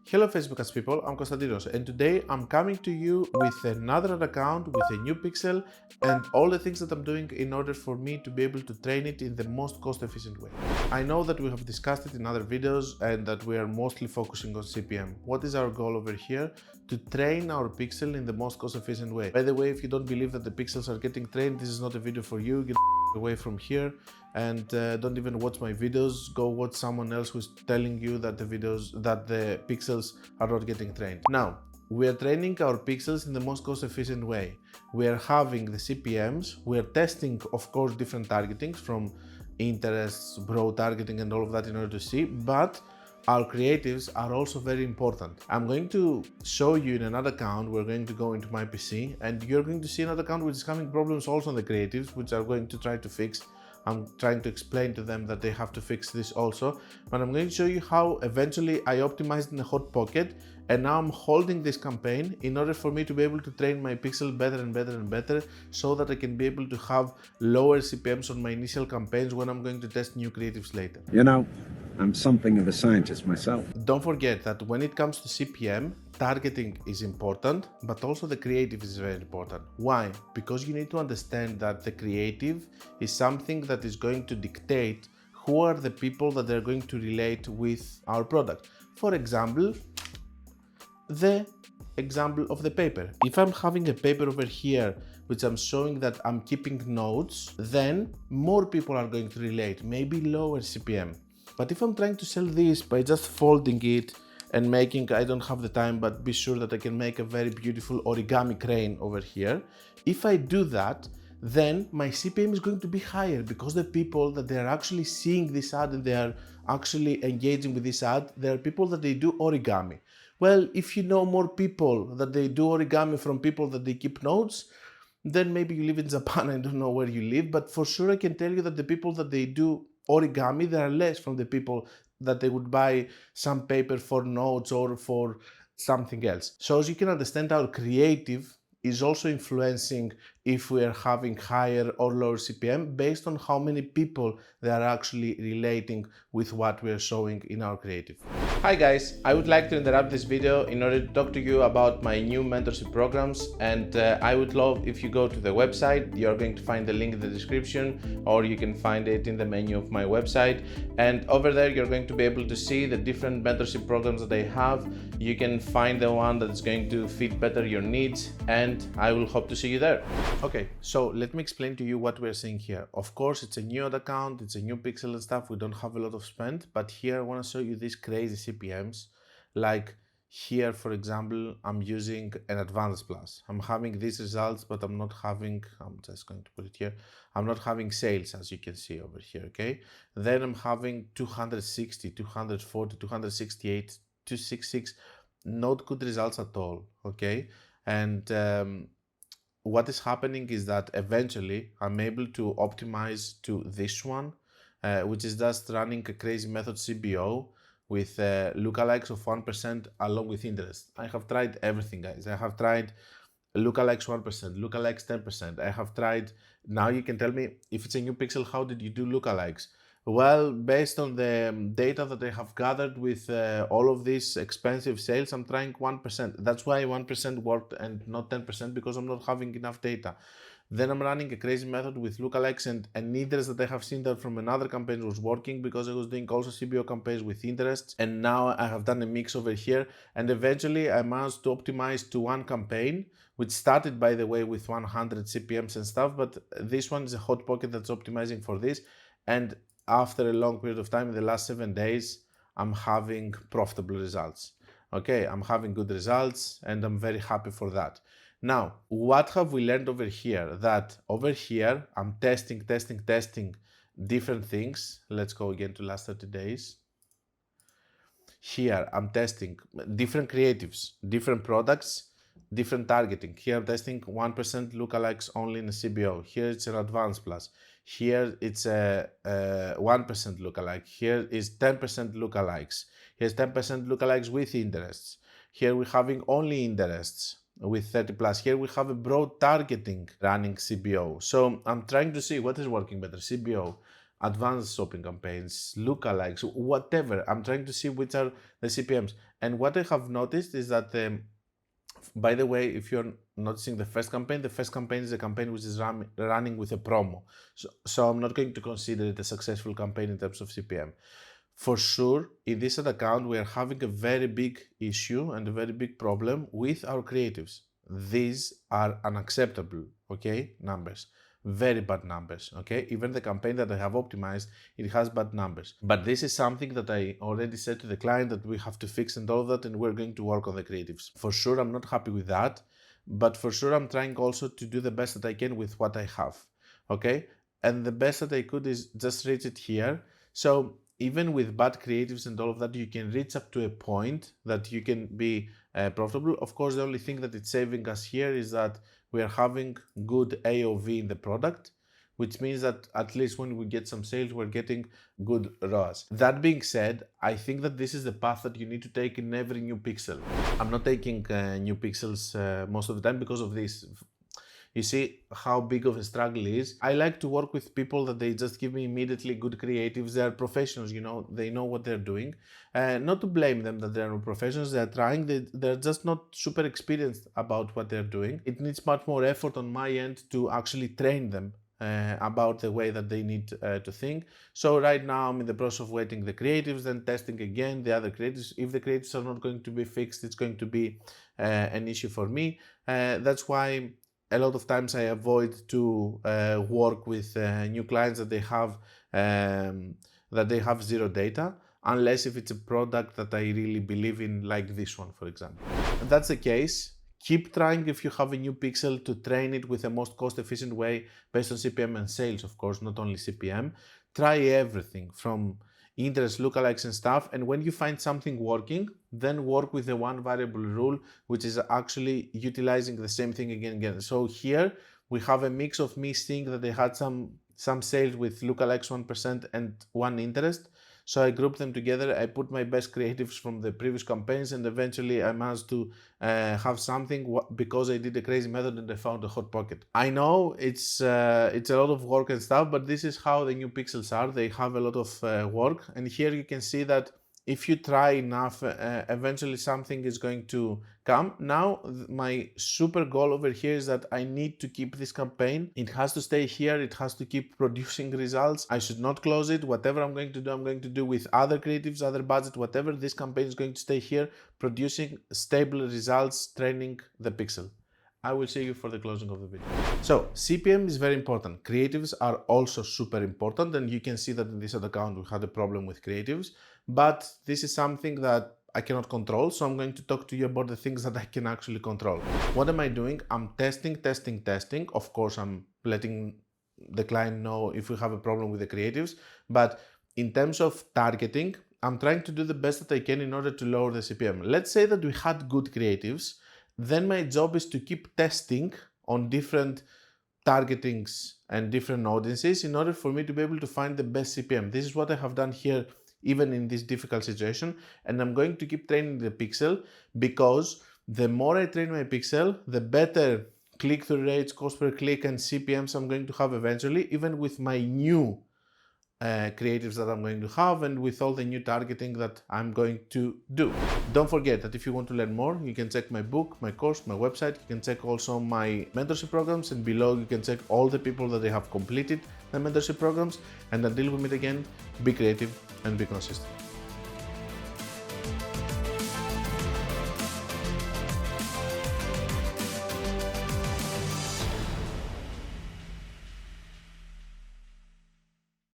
Hello Facebook people, I'm Konstantinos and today I'm coming to you with another account with a new pixel and all the things that I'm doing in order for me to be able to train it in the most cost efficient way. I know that we have discussed it in other videos and that we are mostly focusing on CPM. What is our goal over here? To train our pixel in the most cost efficient way. By the way, if you don't believe that the pixels are getting trained, this is not a video for you. Get away from here and don't even watch my videos. Go watch someone else who's telling you that the pixels are not getting trained. Now we are training our pixels in the most cost efficient way. We are having the CPMs, we are testing of course different targetings from interests, broad targeting and all of that in order to see, but our creatives are also very important. I'm going to show you in another account. We're going to go into my PC and you're going to see another account which is having problems also on the creatives, which I'm going to try to fix. I'm trying to explain to them that they have to fix this also, but I'm going to show you how eventually I optimized in a hot pocket and now I'm holding this campaign in order for me to be able to train my pixel better and better and better so that I can be able to have lower CPMs on my initial campaigns when I'm going to test new creatives later. You know, I'm something of a scientist myself. Don't forget that when it comes to CPM, targeting is important, but also the creative is very important. Why? Because you need to understand that the creative is something that is going to dictate who are the people that are going to relate with our product. For example, the example of the paper. If I'm having a paper over here which I'm showing that I'm keeping notes, then more people are going to relate, maybe lower CPM. But if I'm trying to sell this by just folding it and making, I don't have the time, but be sure that I can make a very beautiful origami crane over here. If I do that, then my CPM is going to be higher because the people that they are actually seeing this ad and they are actually engaging with this ad, they are people that they do origami. Well, if you know more people that they do origami from people that they keep notes, then maybe you live in Japan, I don't know where you live, but for sure I can tell you that the people that they do origami, there are less from the people that they would buy some paper for notes or for something else. So as you can understand, our creative is also influencing if we are having higher or lower CPM based on how many people they are actually relating with what we are showing in our creative. Hi guys, I would like to interrupt this video in order to talk to you about my new mentorship programs, and I would love if you go to the website. You're going to find the link in the description or you can find it in the menu of my website, and over there you're going to be able to see the different mentorship programs that I have. You can find the one that's going to fit better your needs and I will hope to see you there. Okay, so let me explain to you what we're seeing here. Of course, it's a new ad account, it's a new pixel and stuff. We don't have a lot of spend, but here I want to show you these crazy CPMs. Like here, for example, I'm using an advanced plus. I'm having these results, but I'm just going to put it here. I'm not having sales, as you can see over here, okay? Then I'm having 260, 240, 268, 266, not good results at all, okay? And what is happening is that eventually I'm able to optimize to this one, which is just running a crazy method CBO with lookalikes of 1% along with interest. I have tried everything, guys. I have tried lookalikes 1%, lookalikes 10%. I have tried, now you can tell me if it's a new pixel, how did you do lookalikes? Well, based on the data that I have gathered with all of these expensive sales, I'm trying 1%. That's why 1% worked and not 10%, because I'm not having enough data. Then I'm running a crazy method with lookalikes and interest that I have seen that from another campaign was working, because I was doing also CBO campaigns with interests, and now I have done a mix over here, and eventually I managed to optimize to one campaign, which started by the way with 100 CPMs and stuff, but this one is a hot pocket that's optimizing for this, and after a long period of time, in the last 7 days, I'm having profitable results. Okay, I'm having good results and I'm very happy for that. Now, what have we learned over here? That over here, I'm testing different things. Let's go again to last 30 days. Here, I'm testing different creatives, different products, different targeting. Here, I'm testing 1% lookalikes only in a CBO. Here, it's an advanced plus. Here, it's a 1% lookalike. Here is 10% lookalikes. Here's 10% lookalikes with interests. Here, we're having only interests with 30 plus. Here, we have a broad targeting running CBO. So I'm trying to see what is working better, CBO advanced shopping campaigns, lookalikes, whatever. I'm trying to see which are the CPMs. And what I have noticed is that, by the way, if you're noticing the first campaign is a campaign which is running with a promo. So I'm not going to consider it a successful campaign in terms of CPM. For sure, in this ad account, we are having a very big issue and a very big problem with our creatives. These are unacceptable, okay, numbers. Very bad numbers, okay? Even the campaign that I have optimized, it has bad numbers. But this is something that I already said to the client that we have to fix and all of that, and we're going to work on the creatives. For sure, I'm not happy with that, but for sure, I'm trying also to do the best that I can with what I have, okay? And the best that I could is just reach it here. So even with bad creatives and all of that, you can reach up to a point that you can be profitable. Of course, the only thing that it's saving us here is that we are having good AOV in the product, which means that at least when we get some sales, we're getting good ROAS. That being said, I think that this is the path that you need to take in every new pixel. I'm not taking new pixels most of the time because of this. You see how big of a struggle is. I like to work with people that they just give me immediately good creatives. They are professionals, you know, they know what they're doing. Not to blame them that they're not professionals, they're trying, they're just not super experienced about what they're doing. It needs much more effort on my end to actually train them about the way that they need to think. So right now I'm in the process of waiting the creatives, then testing again the other creatives. If the creatives are not going to be fixed, it's going to be an issue for me. That's why a lot of times I avoid to work with new clients that they have zero data, unless if it's a product that I really believe in, like this one, for example. If that's the case, keep trying if you have a new pixel to train it with the most cost-efficient way based on CPM and sales, of course, not only CPM. Try everything from interest, lookalikes and stuff, and when you find something working, then work with the one variable rule, which is actually utilizing the same thing again and again. So here we have a mix of me seeing that they had some sales with lookalikes 1% and one interest. So I grouped them together, I put my best creatives from the previous campaigns, and eventually I managed to have something because I did a crazy method and I found a hot pocket. I know it's a lot of work and stuff, but this is how the new pixels are. They have a lot of work, and here you can see that if you try enough, eventually something is going to come. Now, my super goal over here is that I need to keep this campaign. It has to stay here. It has to keep producing results. I should not close it. Whatever I'm going to do with other creatives, other budget, whatever. This campaign is going to stay here, producing stable results, training the pixel. I will see you for the closing of the video. So CPM is very important. Creatives are also super important, and you can see that in this ad account we had a problem with creatives, but this is something that I cannot control, so I'm going to talk to you about the things that I can actually control. What am I doing? I'm testing. Of course, I'm letting the client know if we have a problem with the creatives, but in terms of targeting, I'm trying to do the best that I can in order to lower the CPM. Let's say that we had good creatives, then my job is to keep testing on different targetings and different audiences in order for me to be able to find the best CPM. This is what I have done here, even in this difficult situation. And I'm going to keep training the pixel, because the more I train my pixel, the better click-through rates, cost per click, and CPMs I'm going to have eventually, even with my new creatives that I'm going to have and with all the new targeting that I'm going to do. Don't forget that if you want to learn more, you can check my book, my course, my website. You can check also my mentorship programs, and below you can check all the people that they have completed the mentorship programs. And until we meet again, be creative and be consistent.